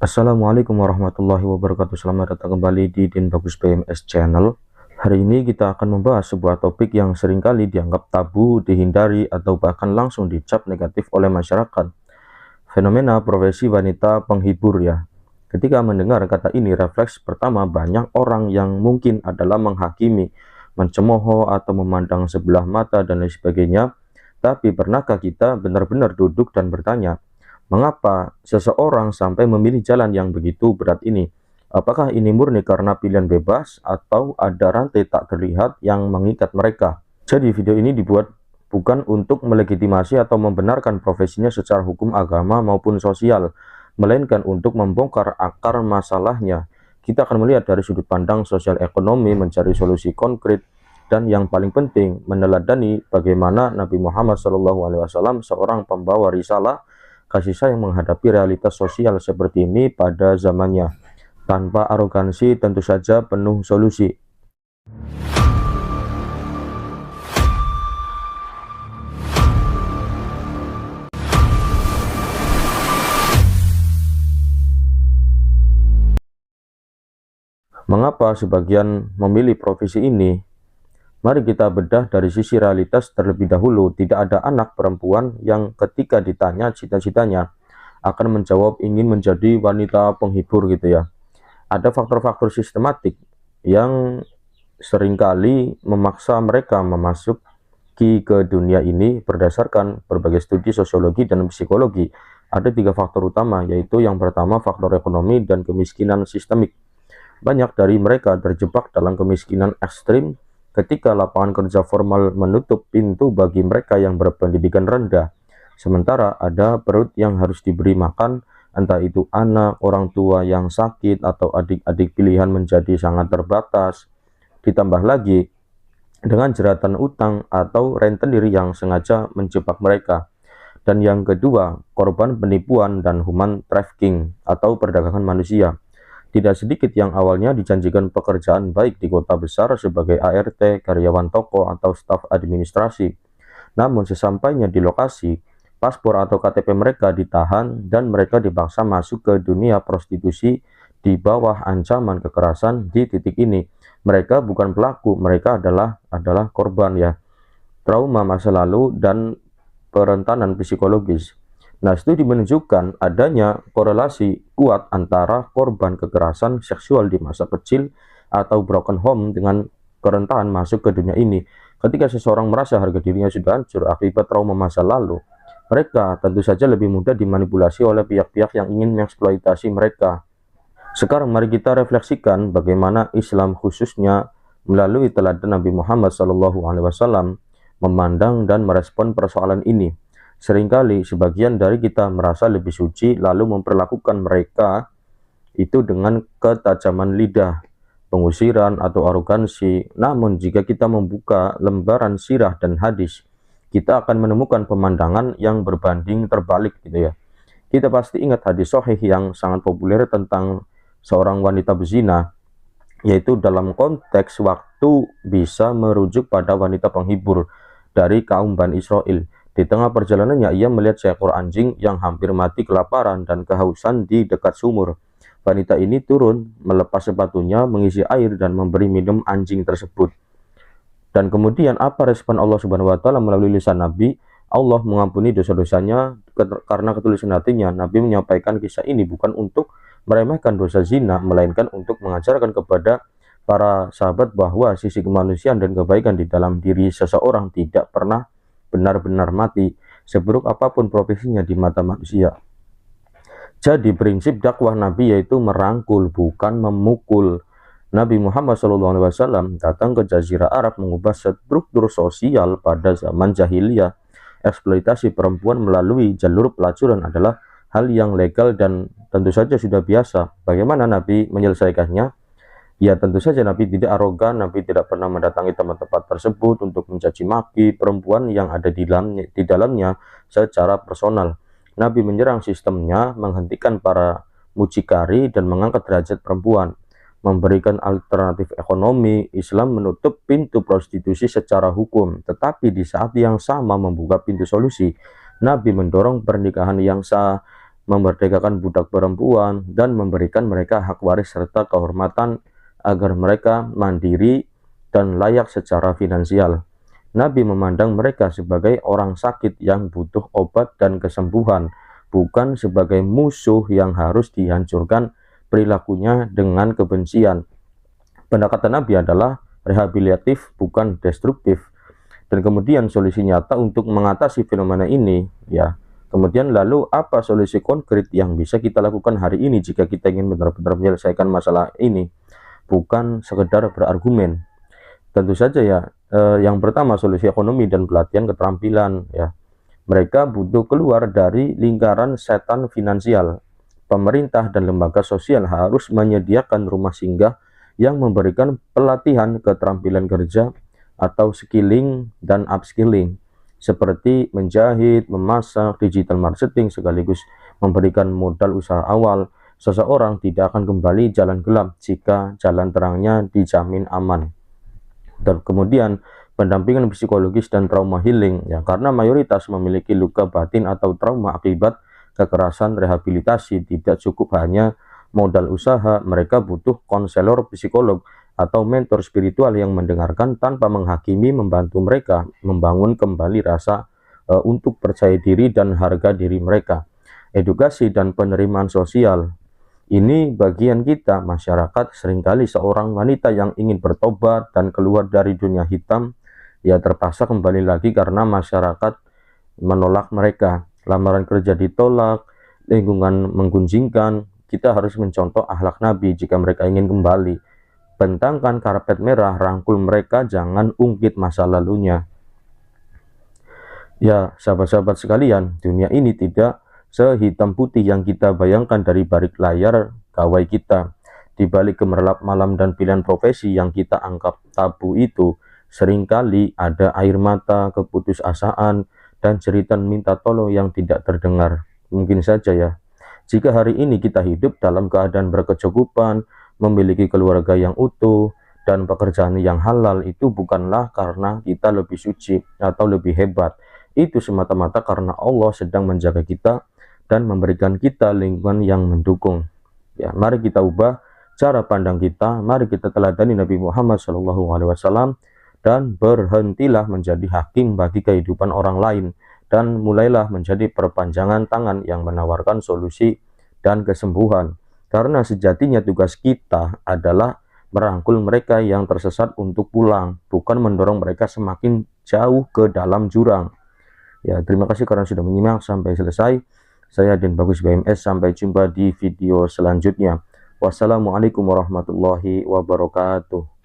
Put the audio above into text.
Assalamualaikum warahmatullahi wabarakatuh. Selamat datang kembali di Din Bagus PMS Channel. Hari ini kita akan membahas sebuah topik yang seringkali dianggap tabu, dihindari, atau bahkan langsung dicap negatif oleh masyarakat. Fenomena profesi wanita penghibur ya. Ketika mendengar kata ini, refleks pertama banyak orang yang mungkin adalah menghakimi, mencemooh, atau memandang sebelah mata dan lain sebagainya. Tapi pernahkah kita benar-benar duduk dan bertanya, mengapa seseorang sampai memilih jalan yang begitu berat ini? Apakah ini murni karena pilihan bebas atau ada rantai tak terlihat yang mengikat mereka? Jadi video ini dibuat bukan untuk melegitimasi atau membenarkan profesinya secara hukum, agama maupun sosial, melainkan untuk membongkar akar masalahnya. Kita akan melihat dari sudut pandang sosial ekonomi, mencari solusi konkret, dan yang paling penting meneladani bagaimana Nabi Muhammad SAW, seorang pembawa risalah kasih sayang, menghadapi realitas sosial seperti ini pada zamannya, tanpa arogansi, tentu saja penuh solusi. Mengapa sebagian memilih profesi ini? Mari kita bedah dari sisi realitas terlebih dahulu. Tidak ada anak perempuan yang ketika ditanya cita-citanya akan menjawab ingin menjadi wanita penghibur gitu ya. Ada faktor-faktor sistematik yang seringkali memaksa mereka memasuki ke dunia ini. Berdasarkan berbagai studi sosiologi dan psikologi, ada 3 faktor utama, yaitu yang pertama faktor ekonomi dan kemiskinan sistemik. Banyak dari mereka terjebak dalam kemiskinan ekstrim ketika lapangan kerja formal menutup pintu bagi mereka yang berpendidikan rendah. Sementara ada perut yang harus diberi makan, entah itu anak, orang tua yang sakit, atau adik-adik pilihan menjadi sangat terbatas. Ditambah lagi dengan jeratan utang atau rentenir yang sengaja menjebak mereka. Dan yang kedua, korban penipuan dan human trafficking atau perdagangan manusia. Tidak sedikit yang awalnya dijanjikan pekerjaan baik di kota besar sebagai ART, karyawan toko, atau staf administrasi. Namun sesampainya di lokasi, paspor atau KTP mereka ditahan dan mereka dipaksa masuk ke dunia prostitusi di bawah ancaman kekerasan. Di titik ini, mereka bukan pelaku, mereka adalah korban ya. Trauma masa lalu dan perentanan psikologis. Nah, studi menunjukkan adanya korelasi kuat antara korban kekerasan seksual di masa kecil atau broken home dengan kerentanan masuk ke dunia ini. Ketika seseorang merasa harga dirinya sudah hancur akibat trauma masa lalu, mereka tentu saja lebih mudah dimanipulasi oleh pihak-pihak yang ingin mengeksploitasi mereka. Sekarang mari kita refleksikan bagaimana Islam khususnya melalui teladan Nabi Muhammad SAW memandang dan merespon persoalan ini. Seringkali sebagian dari kita merasa lebih suci lalu memperlakukan mereka itu dengan ketajaman lidah, pengusiran, atau arogansi. Namun jika kita membuka lembaran sirah dan hadis, kita akan menemukan pemandangan yang berbanding terbalik gitu ya. Kita pasti ingat hadis sahih yang sangat populer tentang seorang wanita berzina, yaitu dalam konteks waktu bisa merujuk pada wanita penghibur dari kaum Bani Israel. Di tengah perjalanannya, ia melihat seekor anjing yang hampir mati kelaparan dan kehausan di dekat sumur. Wanita ini turun, melepas sepatunya, mengisi air, dan memberi minum anjing tersebut. Dan kemudian apa respon Allah Subhanahu wa Ta'ala melalui lisan Nabi? Allah mengampuni dosa-dosanya karena ketulusan hatinya. Nabi menyampaikan kisah ini bukan untuk meremehkan dosa zina, melainkan untuk mengajarkan kepada para sahabat bahwa sisi kemanusiaan dan kebaikan di dalam diri seseorang tidak pernah benar-benar mati, seburuk apapun profesinya di mata manusia. Jadi prinsip dakwah Nabi yaitu merangkul, bukan memukul. Nabi Muhammad SAW datang ke Jazirah Arab mengubah struktur sosial pada zaman jahiliyah. Eksploitasi perempuan melalui jalur pelacuran adalah hal yang legal dan tentu saja sudah biasa. Bagaimana Nabi menyelesaikannya? Ya tentu saja Nabi tidak arogan, Nabi tidak pernah mendatangi tempat-tempat tersebut untuk mencaci maki perempuan yang ada di dalamnya secara personal. Nabi menyerang sistemnya, menghentikan para mucikari dan mengangkat derajat perempuan, memberikan alternatif ekonomi. Islam menutup pintu prostitusi secara hukum, tetapi di saat yang sama membuka pintu solusi. Nabi mendorong pernikahan yang sah, memerdekakan budak perempuan, dan memberikan mereka hak waris serta kehormatan agar mereka mandiri dan layak secara finansial. Nabi memandang mereka sebagai orang sakit yang butuh obat dan kesembuhan, bukan sebagai musuh yang harus dihancurkan perilakunya dengan kebencian. Pendekatan Nabi adalah rehabilitatif, bukan destruktif. Dan kemudian solusi nyata untuk mengatasi fenomena ini, ya. Kemudian lalu apa solusi konkret yang bisa kita lakukan hari ini jika kita ingin benar-benar menyelesaikan masalah ini, bukan sekedar berargumen. Tentu saja ya, yang pertama solusi ekonomi dan pelatihan keterampilan, ya. Mereka butuh keluar dari lingkaran setan finansial. Pemerintah dan lembaga sosial harus menyediakan rumah singgah yang memberikan pelatihan keterampilan kerja atau skilling dan upskilling seperti menjahit, memasak, digital marketing, sekaligus memberikan modal usaha awal. Seseorang tidak akan kembali jalan gelap jika jalan terangnya dijamin aman. Dan kemudian pendampingan psikologis dan trauma healing, ya, karena mayoritas memiliki luka batin atau trauma akibat kekerasan. Rehabilitasi tidak cukup hanya modal usaha, mereka butuh konselor psikolog atau mentor spiritual yang mendengarkan tanpa menghakimi, membantu mereka membangun kembali rasa untuk percaya diri dan harga diri mereka. Edukasi dan penerimaan sosial, ini bagian kita masyarakat. Seringkali seorang wanita yang ingin bertobat dan keluar dari dunia hitam, ya terpaksa kembali lagi karena masyarakat menolak mereka. Lamaran kerja ditolak, lingkungan menggunjingkan. Kita harus mencontoh akhlak Nabi jika mereka ingin kembali. Bentangkan karpet merah, rangkul mereka, jangan ungkit masa lalunya. Ya, sahabat-sahabat sekalian, dunia ini tidak sehitam putih yang kita bayangkan dari balik layar gawai kita. Di balik gemerlap malam dan pilihan profesi yang kita anggap tabu itu, seringkali ada air mata, keputusasaan, dan cerita minta tolong yang tidak terdengar. Mungkin saja ya, jika hari ini kita hidup dalam keadaan berkecukupan, memiliki keluarga yang utuh, dan pekerjaan yang halal, itu bukanlah karena kita lebih suci atau lebih hebat. Itu semata-mata karena Allah sedang menjaga kita dan memberikan kita lingkungan yang mendukung. Ya, mari kita ubah cara pandang kita, mari kita teladani Nabi Muhammad SAW, dan berhentilah menjadi hakim bagi kehidupan orang lain, dan mulailah menjadi perpanjangan tangan yang menawarkan solusi dan kesembuhan. Karena sejatinya tugas kita adalah merangkul mereka yang tersesat untuk pulang, bukan mendorong mereka semakin jauh ke dalam jurang. Ya, terima kasih karena sudah menyimak sampai selesai. Saya Den Bagus BMS, sampai jumpa di video selanjutnya. Wassalamualaikum warahmatullahi wabarakatuh.